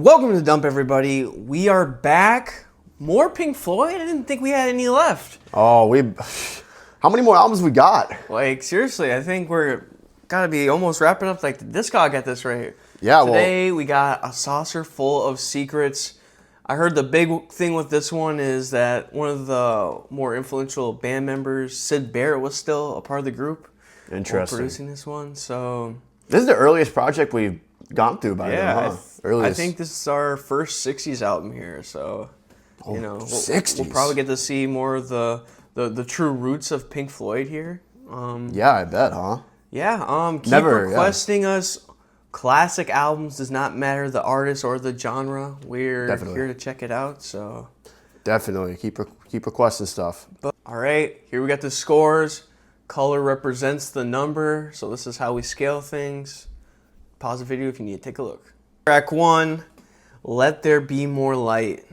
Welcome to the dump, everybody. We are back. More Pink Floyd? I didn't think we had any left. Oh, how many more albums we got? Like, seriously, I think we're gotta be almost wrapping up like the Discog at this rate. Yeah, Today, we got a saucer full of secrets. I heard the big thing with this one is that one of the more influential band members, Sid Barrett, was still a part of the group. Interesting. Producing this one, so... This is the earliest project we've gone through by now, huh? I think this is our first 60s album here, so... You know, 60s. We'll probably get to see more of the true roots of Pink Floyd here. Yeah, I bet, huh? Yeah, keep requesting us. Classic albums does not matter the artist or the genre. We're here to check it out, so... Definitely. Keep requesting stuff. All right, here we got the scores. Color represents the number, so this is how we scale things. Pause the video if you need to take a look. Track 1, Let There Be More Light.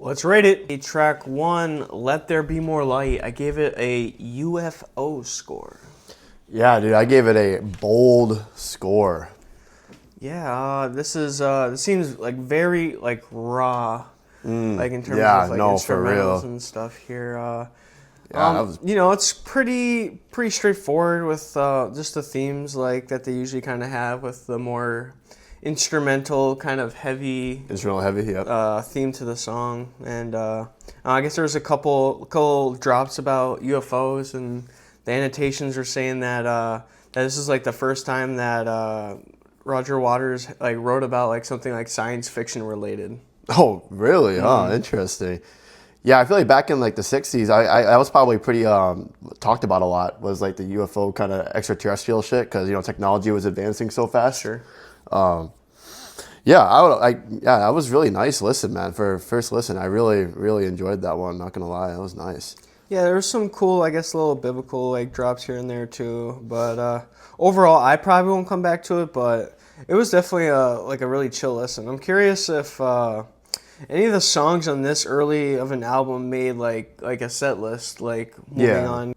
Let's rate it. Track 1, Let There Be More Light. I gave it a UFO score. Yeah, dude, I gave it a bold score. Yeah, this seems like very like raw, like in terms yeah, of like no, for real. instrumentals and stuff here. Yeah, you know, it's pretty straightforward with just the themes like that they usually kind of have with the more instrumental kind of heavy yep. theme to the song. And I guess there was a couple drops about UFOs, and the annotations are saying that that this is like the first time that Roger Waters like wrote about like something like science fiction related. Oh, really? Oh, interesting. Yeah, I feel like back in like the 60s, I was probably pretty talked about a lot, was like the UFO kind of extraterrestrial shit, because, you know, technology was advancing so fast. Sure. Yeah, that was really nice listen, man. For first listen, I really enjoyed that one, not gonna lie. That was nice. Yeah, there was some cool, I guess, little biblical like drops here and there too. But overall, I probably won't come back to it, but it was definitely a really chill listen. I'm curious if any of the songs on this early of an album made like a set list, like moving on.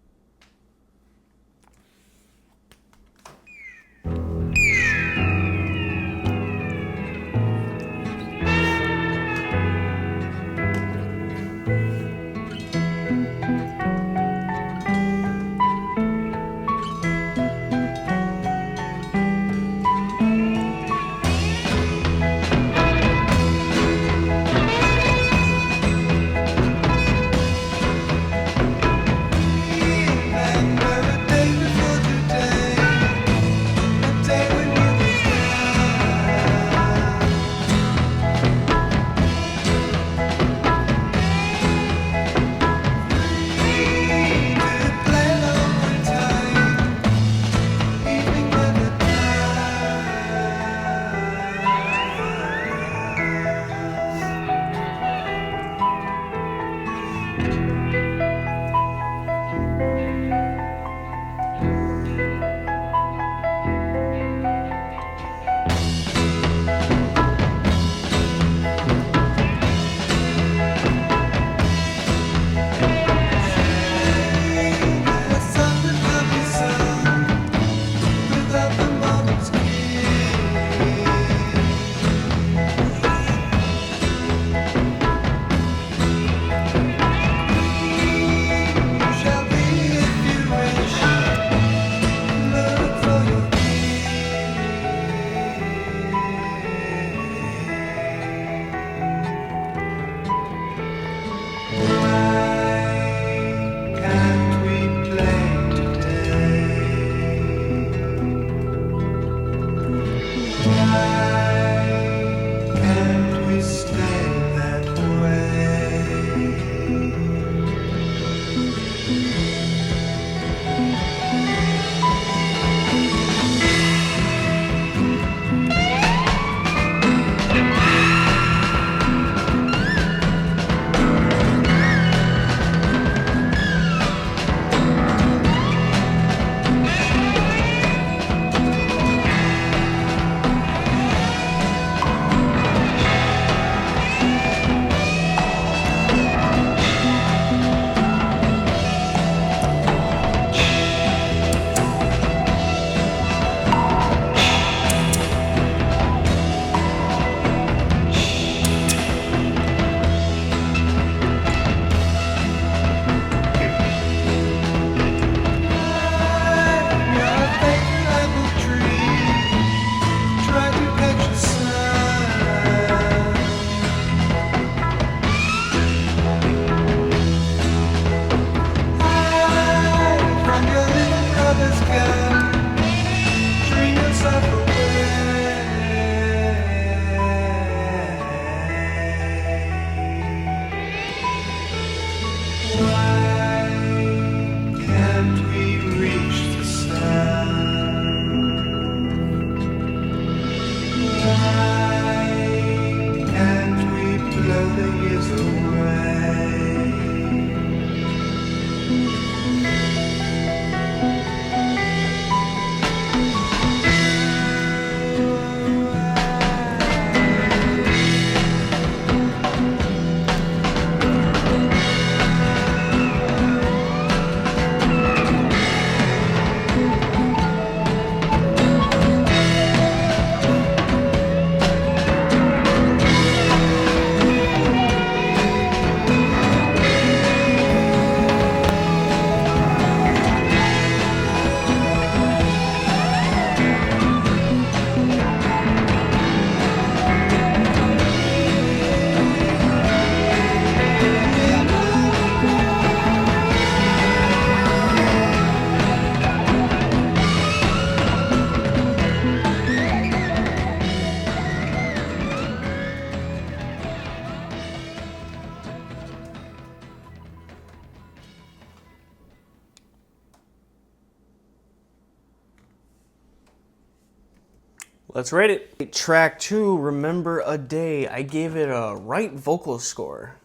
Let's rate it. Track 2, Remember a Day. I gave it a right vocal score.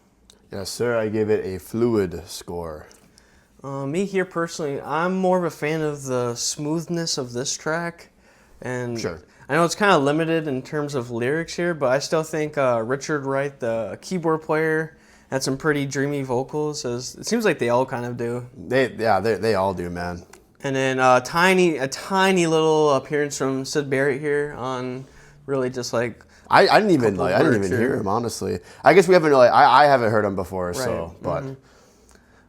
Yes, sir. I gave it a fluid score. Me here personally, I'm more of a fan of the smoothness of this track. And Sure. I know it's kind of limited in terms of lyrics here, but I still think Richard Wright, the keyboard player, had some pretty dreamy vocals. As it seems like they all kind of do. They all do, man. And then a tiny little appearance from Sid Barrett here on really just like I didn't even hear him, honestly. I guess we haven't really. I haven't heard him before, Right. so but.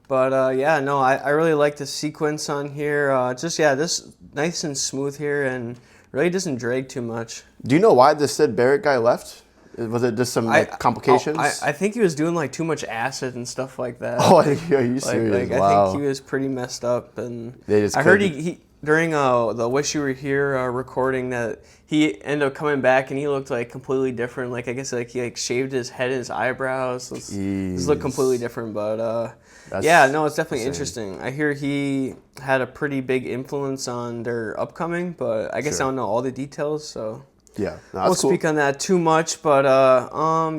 But yeah, no, I really like the sequence on here. This nice and smooth here, and really doesn't drag too much. Do you know why the Sid Barrett guy left? Was it just some complications? I think he was doing like too much acid and stuff like that. Oh, are you serious? I think he was pretty messed up, and I heard he during the Wish You Were Here recording that he ended up coming back and he looked like completely different. Like I guess like he like shaved his head and his eyebrows. This looked completely different, but yeah, no, it's definitely interesting. I hear he had a pretty big influence on their upcoming, but I guess I don't know all the details, so yeah, no, I won't speak on that too much. But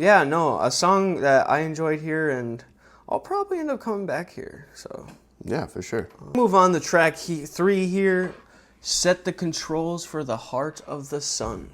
yeah, no, a song that I enjoyed here, and I'll probably end up coming back here. So yeah, for sure. Move on to track 3 here. Set the controls for the Heart of the Sun.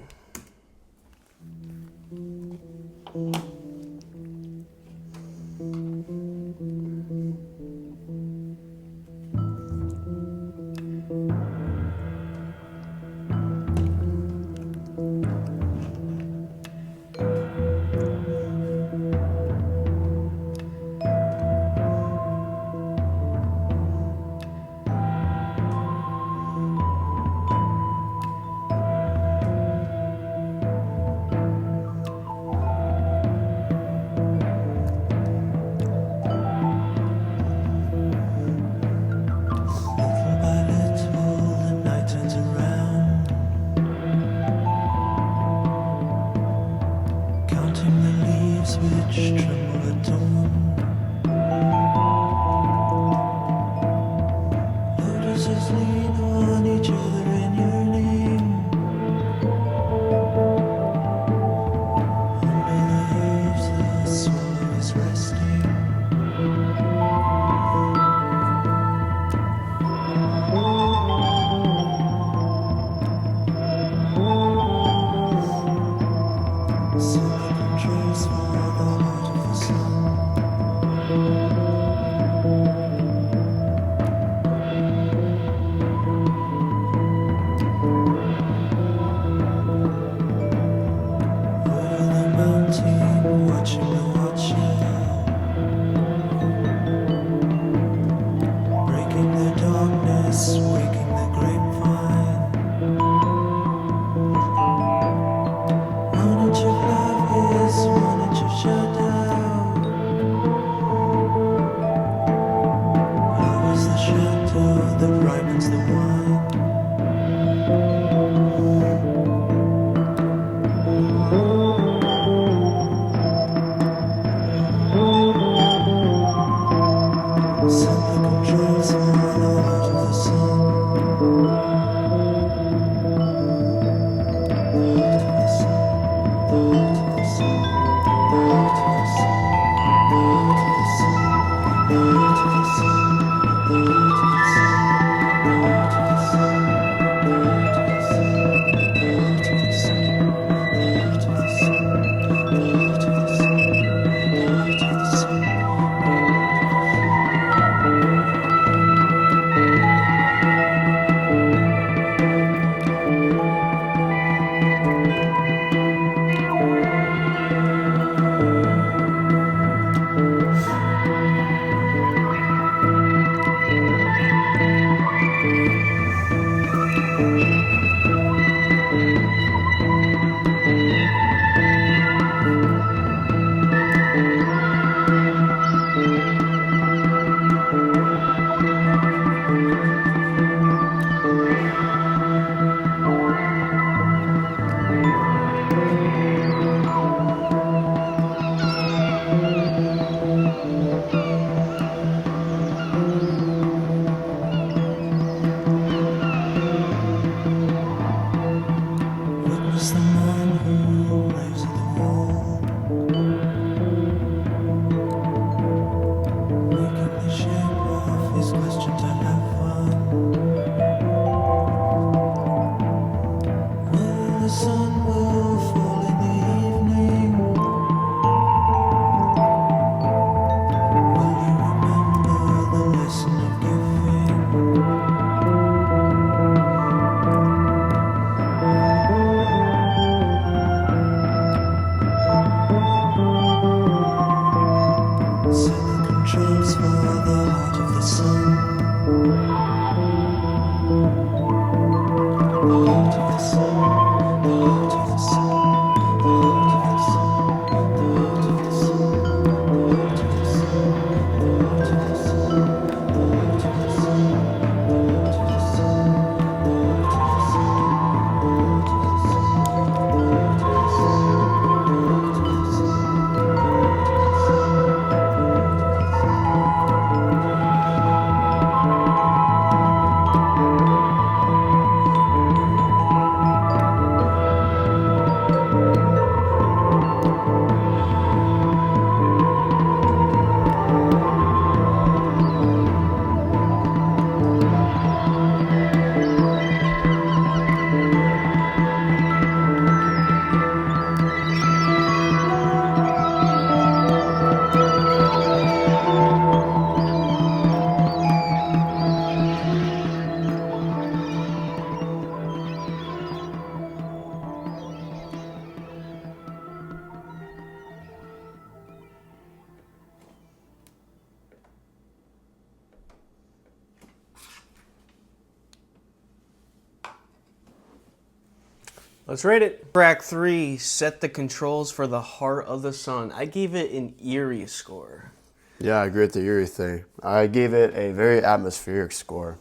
Let's rate it. Track 3, set the controls for the Heart of the Sun. I gave it an eerie score. Yeah, I agree with the eerie thing. I gave it a very atmospheric score.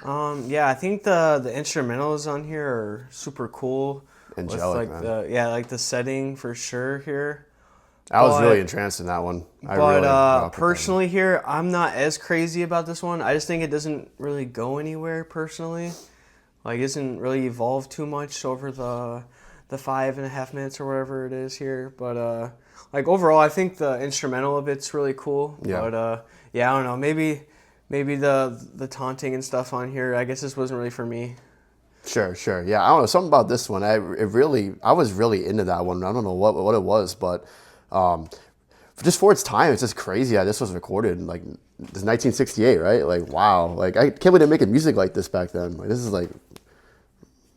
Yeah, I think the instrumentals on here are super cool. Angelic, with, man. like the setting for sure here. I was really entranced in that one. Personally here, I'm not as crazy about this one. I just think it doesn't really go anywhere personally. Like, it doesn't really evolve too much over the 5.5 minutes or whatever it is here. But like overall, I think the instrumental of it's really cool. Yeah. But yeah, I don't know. Maybe the taunting and stuff on here, I guess this wasn't really for me. Sure. Yeah, I don't know. Something about this one, I was really into that one. I don't know what it was, but just for its time, it's just crazy how this was recorded. Like, it's 1968, right? Like, wow. Like, I can't believe they're making music like this back then. Like, this is like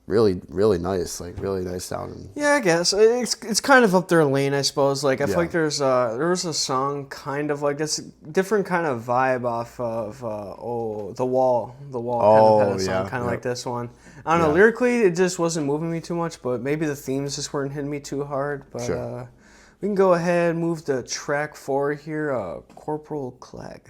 really, really nice. Like, really nice sounding. Yeah, I guess it's kind of up their lane, I suppose. Like, I feel like there was a song kind of like this different kind of vibe off of the wall kind of had a song kind of like this one. I don't know, lyrically it just wasn't moving me too much, but maybe the themes just weren't hitting me too hard. But we can go ahead and move to track 4 here, Corporal Clegg.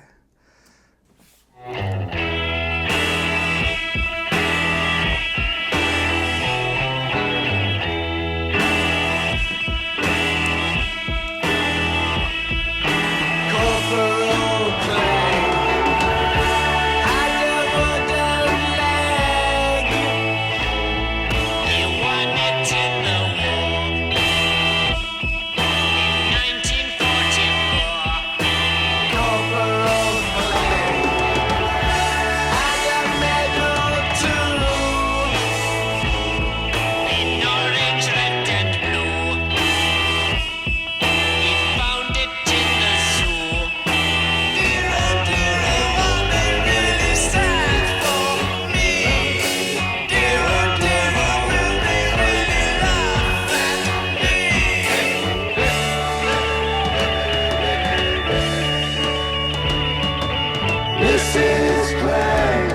This is Clegg.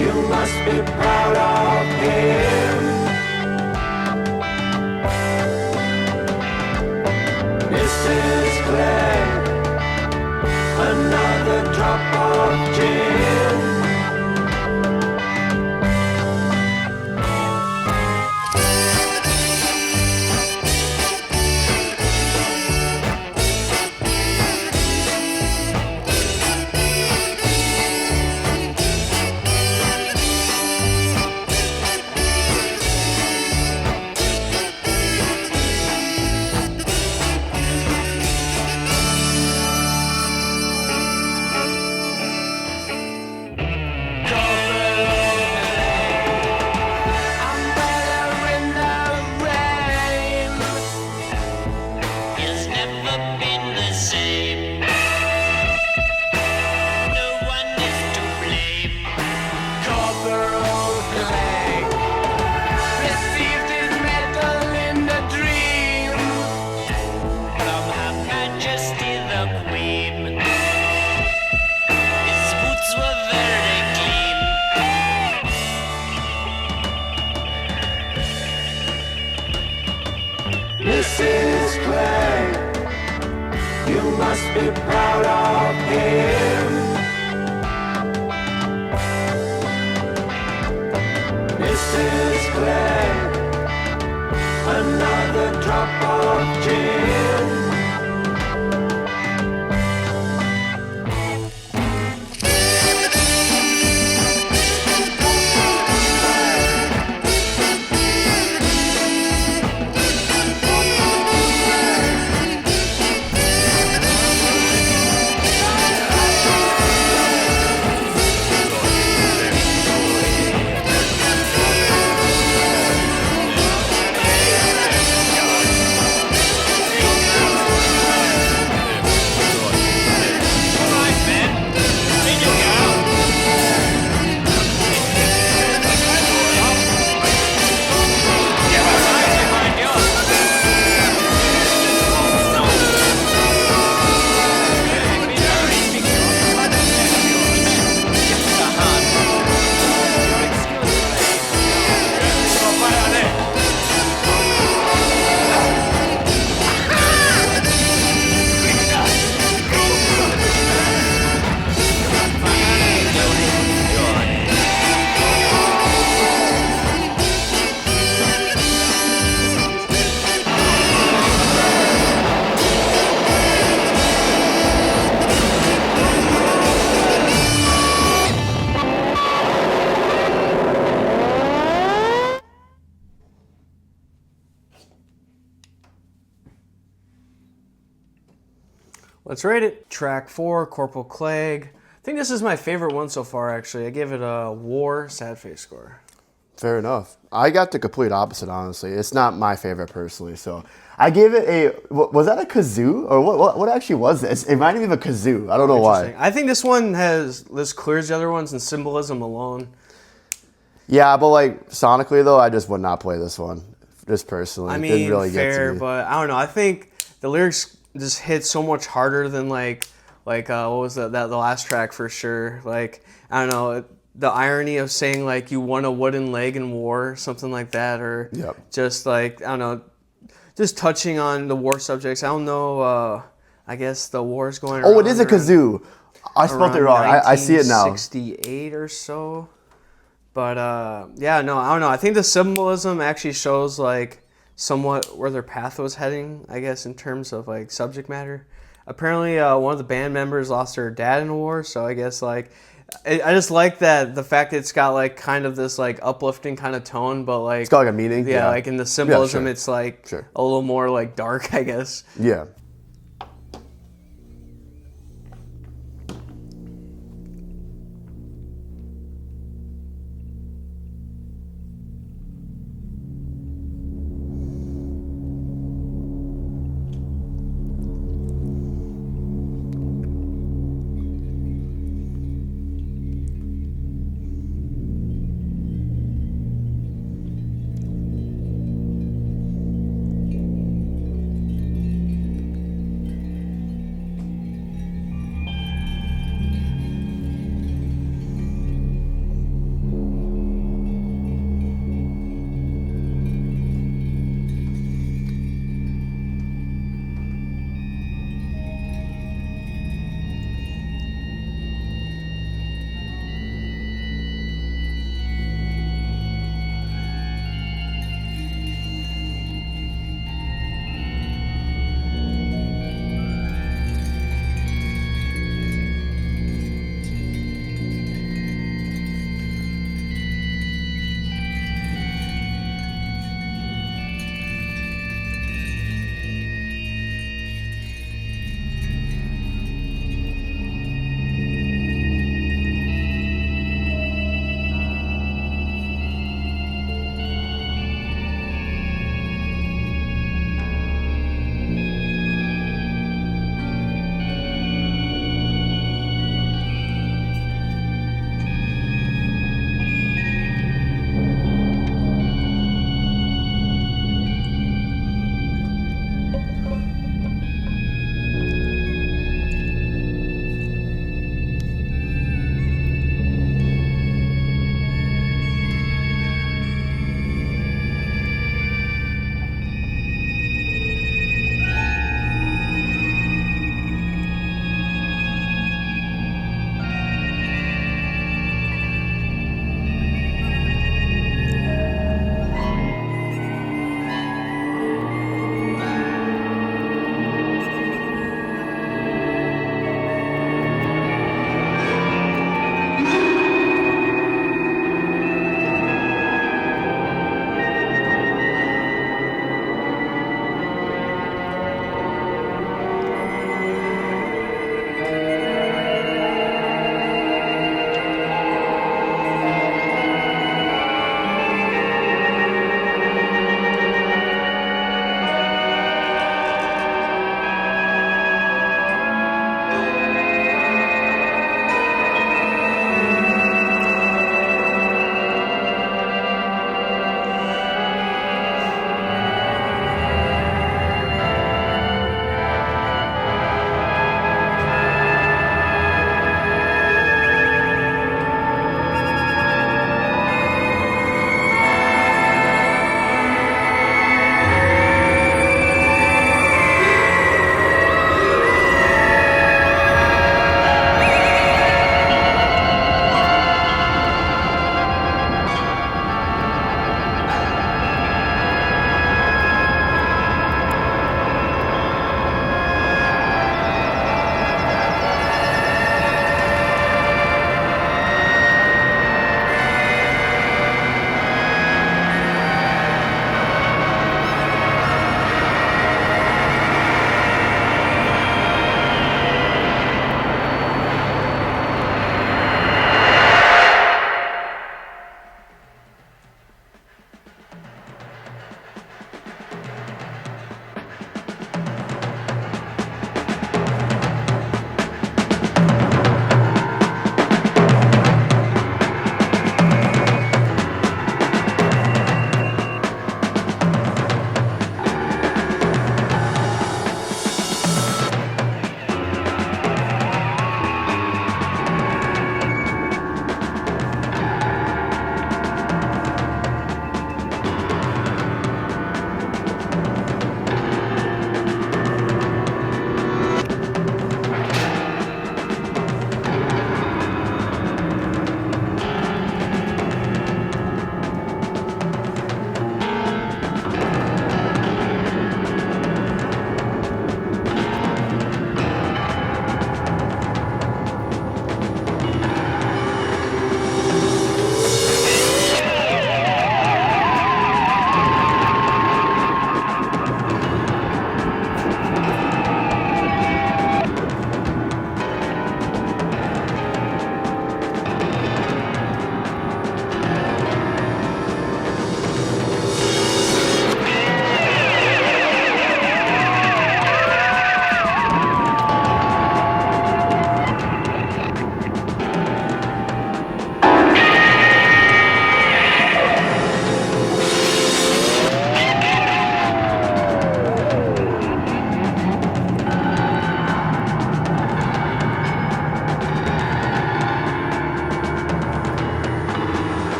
You must be proud of him. This is Clegg. Another drop of gin. This is Clegg. You must be proud of him. This is Clegg. Another drop of gin. Let's rate it. Track 4, Corporal Clegg. I think this is my favorite one so far, actually. I gave it a war sad face score. Fair enough. I got the complete opposite, honestly. It's not my favorite personally, so I gave it a. Was that a kazoo or what actually was this? It reminded me of a kazoo. I don't know why. I think this one this clears the other ones in symbolism alone. Yeah, but like sonically though, I just would not play this one. Just personally, I it mean, didn't really fair, get to me. but I don't know. I think the lyrics just hit so much harder than like what was the last track for sure. Like I don't know. The irony of saying like you won a wooden leg in war, something like that, or just like I don't know, just touching on the war subjects. I don't know. I guess the war's going. Oh, it is a kazoo. I spelled it wrong. I see it now. 1968 or so. But yeah, no, I don't know. I think the symbolism actually shows like somewhat where their path was heading. I guess in terms of like subject matter. Apparently, one of the band members lost her dad in a war, so I guess like. I just like that the fact that it's got like kind of this like uplifting kind of tone, but like it's got like a meaning. Yeah, like in the symbolism, sure. it's like Sure. a little more like dark, I guess. Yeah.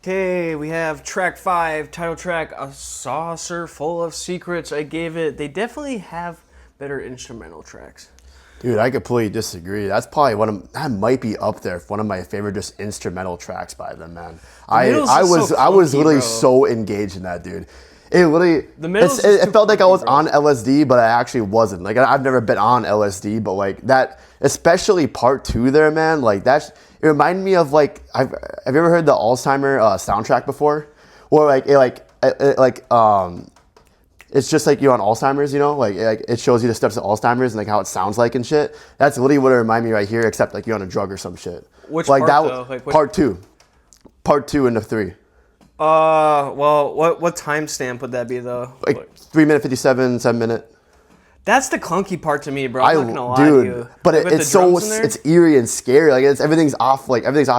Okay, we have track 5, title track, A Saucer Full of Secrets. I gave it, they definitely have better instrumental tracks. Dude, I completely disagree. That's probably that might be up there for one of my favorite just instrumental tracks by them, man. I was literally so engaged in that, dude. It literally, it felt like I was on LSD, but I actually wasn't. Like, I've never been on LSD, but like that, especially part 2 there, man, like that's, it reminded me of like, have you ever heard the Alzheimer soundtrack before? Or like, it's just like you're on Alzheimer's, you know, like it shows you the steps of Alzheimer's and like how it sounds like and shit. That's literally what it reminded me right here, except like you're on a drug or some shit. Which like part, that, though? Like, part 2 into 3. Well, what timestamp would that be though? Like 3 minute 57, 7 minute. That's the clunky part to me, bro. I'm not gonna lie dude, to you. but Like, it's so it's eerie and scary. Like everything's off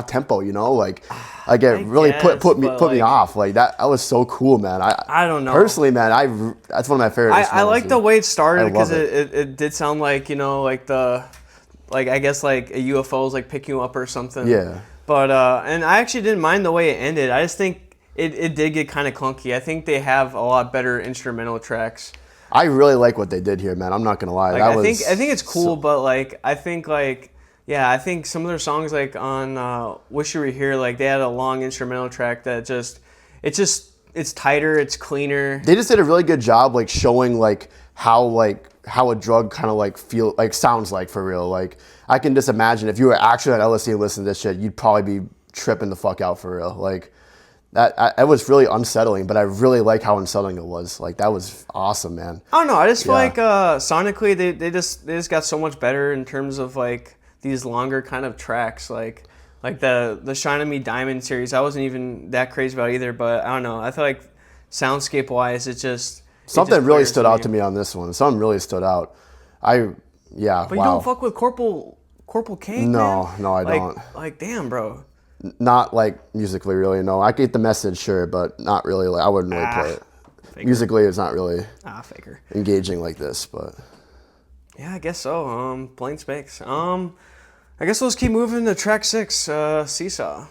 tempo, you know. Like it really put me off. Like that was so cool, man. I don't know. Personally, man, that's one of my favorites. I like the way it started because it did sound like, you know, like I guess like a UFO is like picking you up or something. Yeah. But and I actually didn't mind the way it ended. I just think it did get kind of clunky. I think they have a lot better instrumental tracks. I really like what they did here, man. I'm not gonna lie. Like, I think it's cool, but like I think some of their songs like on "Wish You Were Here," like they had a long instrumental track that it's tighter, it's cleaner. They just did a really good job like showing like how a drug kind of like sounds like for real. Like I can just imagine if you were actually on LSD and listening to this shit, you'd probably be tripping the fuck out for real. Like. That was really unsettling, but I really like how unsettling it was. Like that was awesome, man. I don't know. I just feel like sonically they just got so much better in terms of like these longer kind of tracks. Like the Shine on Me Diamond series, I wasn't even that crazy about either. But I don't know. I feel like soundscape wise, something really stood out to me on this one. Something really stood out. But you don't fuck with Corporal King. No, I don't. Like damn, bro. Not like musically, really. No, I get the message, sure, but not really. Like I wouldn't really play it. Faker. Musically, it's not really faker. engaging like this, but yeah, I guess so. Plain specs. I guess let's keep moving to track 6, Seesaw.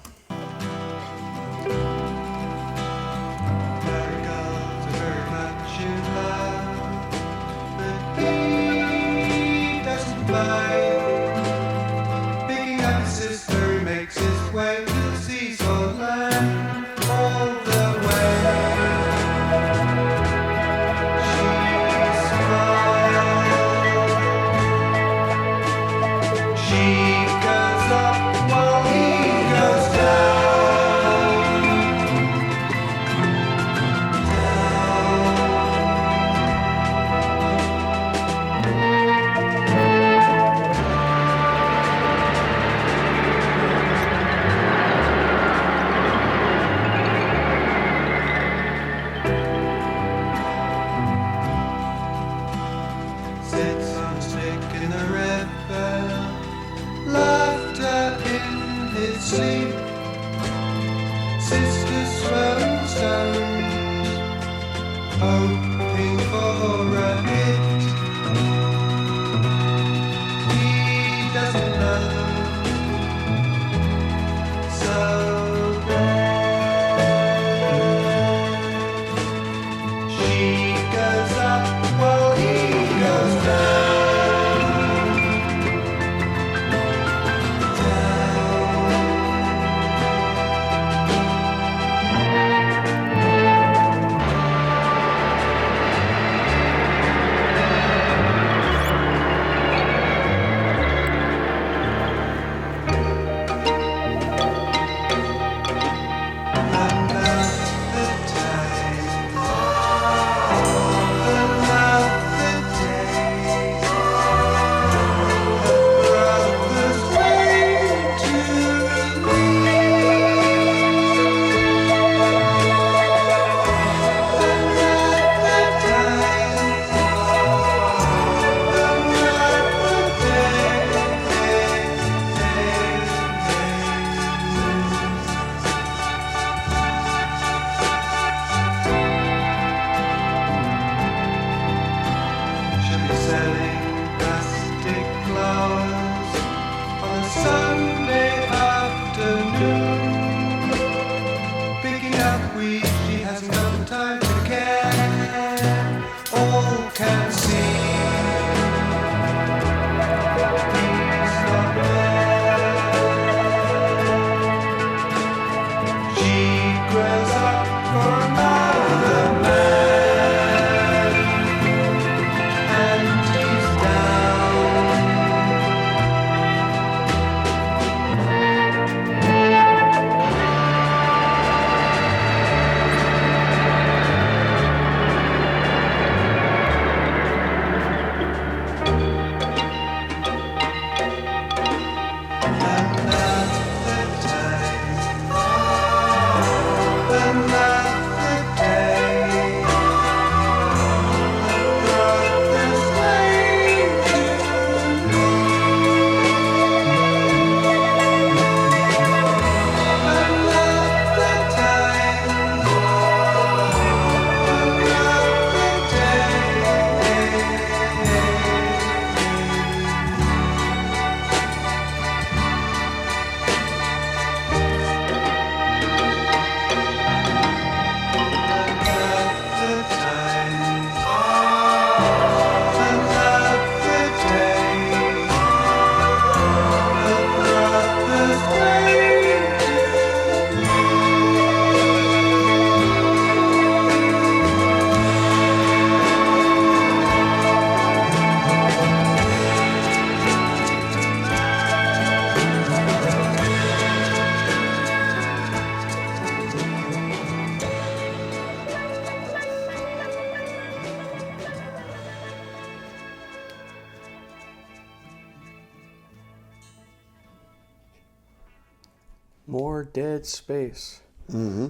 more dead space. Mm-hmm.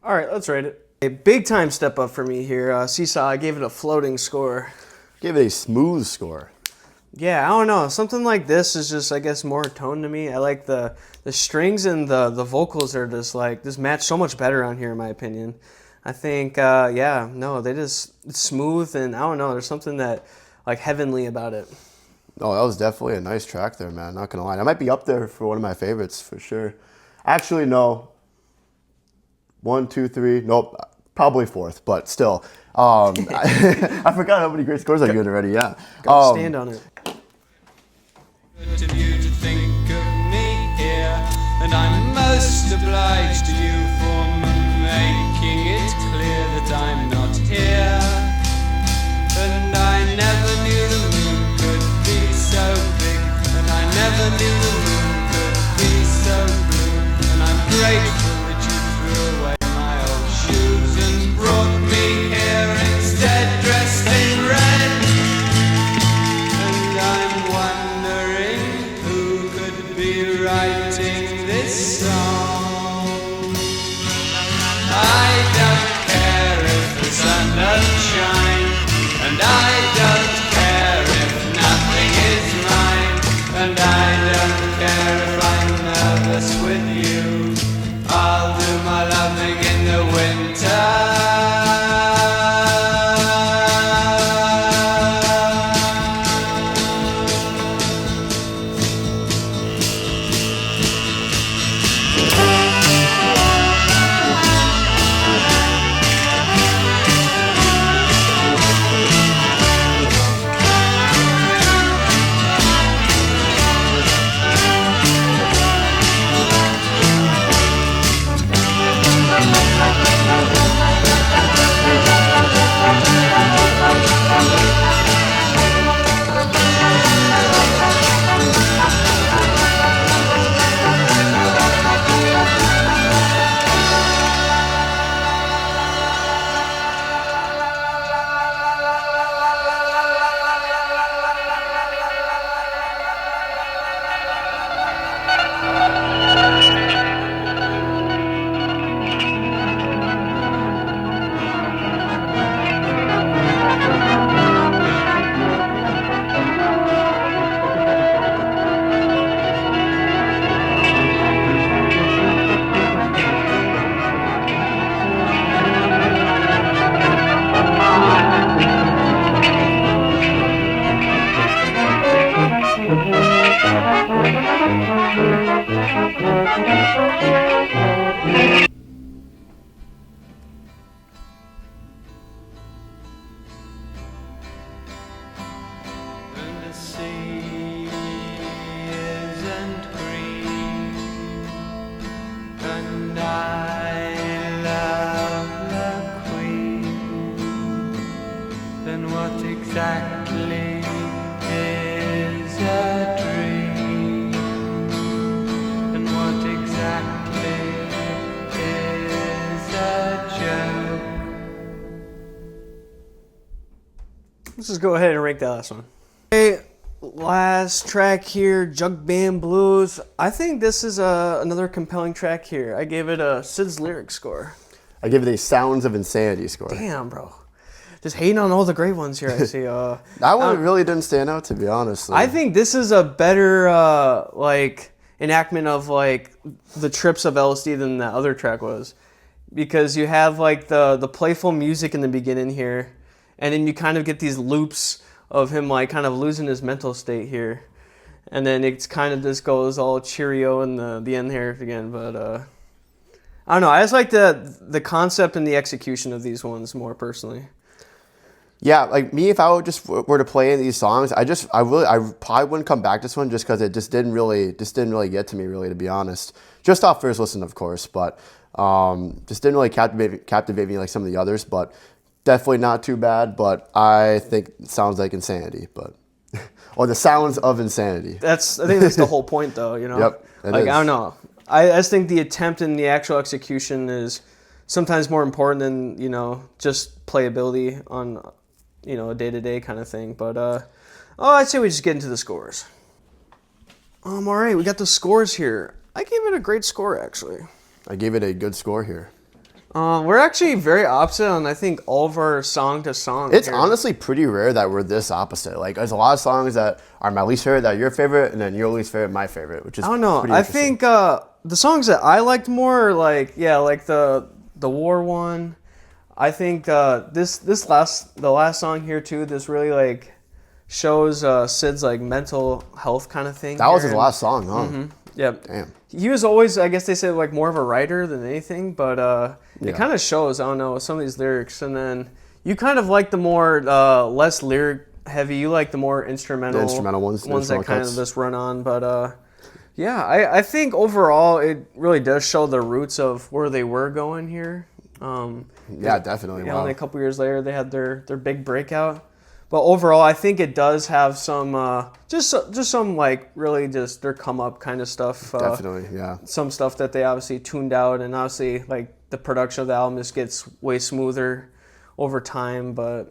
All right, let's rate it. A big time step up for me here. Seesaw, I gave it a floating score. Gave it a smooth score. Yeah, I don't know. Something like this is just, I guess, more tone to me. I like the strings and the vocals are just like, this match so much better on here, in my opinion. I think, it's smooth, and I don't know, there's something that, like, heavenly about it. Oh, that was definitely a nice track there, man. Not gonna lie. That might be up there for one of my favorites, for sure. Actually, no. 1, 2, 3. Nope. Probably fourth, but still. I forgot how many great scores I've given already, yeah. Gotta stand on it. Good of you to think of me here, and I'm most obliged to you for making it clear that I'm not here. And I never knew the moon could be so big, and I never knew the moon could be so blue. And I'm grateful that you threw away my old shoes and brought me here instead, dressed in red. And I'm wondering who could be writing this song. I don't care if the sun doesn't shine, and I don't care if nothing is mine, and I don't care if I'm nervous with you. I'll do my loving in the winter. And the sea isn't green, and I love the Queen. Then what exactly is a dream? And what exactly is a joke? Let's just go ahead and rank that last one. Okay, last track here, Jugband Blues. I think this is another compelling track here. I gave it a Sid's lyric score. I give it a Sounds of Insanity score. Damn, bro. Just hating on all the great ones here, I see. That one really didn't stand out, to be honest. I think this is a better enactment of like the trips of LSD than the other track was, because you have like the playful music in the beginning here, and then you kind of get these loops of him like kind of losing his mental state here, and then it's kind of just goes all cheerio in the end here again. But I don't know. I just like the concept and the execution of these ones more personally. Yeah, like me, if I were to play these songs, I probably wouldn't come back to this one just because it didn't really get to me, really, to be honest. Just off first listen, of course, but just didn't really captivate me like some of the others. But definitely not too bad. But I think it sounds like insanity, but or the sounds of insanity. I think that's the whole point, though. You know. Yep. Like I don't know. I just think the attempt and the actual execution is sometimes more important than just playability on a day-to-day kind of thing. But I'd say we just get into the scores. All right, we got the scores here. I gave it a great score, actually. I gave it a good score here. We're actually very opposite on, I think, all of our song to song. It's here. honestly pretty rare that we're this opposite. Like, there's a lot of songs that are my least favorite, that are your favorite, and then your least favorite, my favorite, which is I don't know. pretty I interesting. think the songs that I liked more are like the war one. I think the last song here too. This really like shows Sid's like mental health kind of thing. That was here. his last song, huh? Yep. Damn. He was always, I guess they said, like more of a writer than anything, but Yeah. it kind of shows. I don't know, some of these lyrics, and then you kind of like the more less lyric heavy. You like the more instrumental, ones, the that instrumental kind cuts. of just run on. But yeah, I think overall it really does show the roots of where they were going here. Yeah, definitely. Yeah, Wow. only a couple years later they had their big breakout. But overall, I think it does have some just some like really just their come up kind of stuff. Definitely, yeah. Some stuff that they obviously tuned out, and obviously like the production of the album just gets way smoother over time. But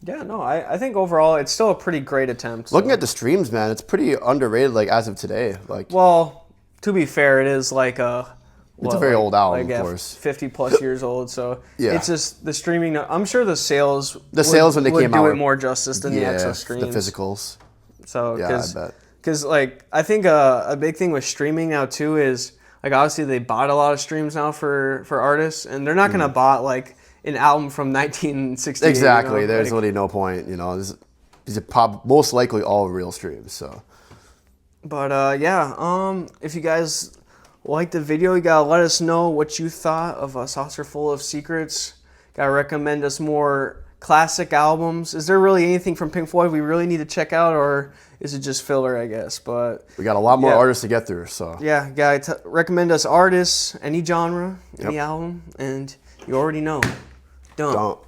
yeah, no, I think overall it's still a pretty great attempt. Looking at the streams, man, it's pretty underrated. Like as of today, like well, to be fair, it is like it's a very old album, of like, course. 50 plus years old. So Yeah. it's just the streaming. I'm sure the sales when they would came do out it more justice than the actual streams. the physicals. So Yeah, I bet. because like I think a big thing with streaming now too is like obviously they bought a lot of streams now for artists, and they're not gonna buy like an album from 1968. Exactly. You know? There's Like, really no point. You know, these are most likely all real streams. So but yeah, if you guys liked the video, you gotta let us know what you thought of a Saucerful of Secrets. Gotta recommend us more classic albums. Is there really anything from Pink Floyd we really need to check out, or is it just filler, I guess? But we got a lot more Yeah. artists to get through. So yeah, gotta recommend us artists, any genre, any album, and you already know. Don't.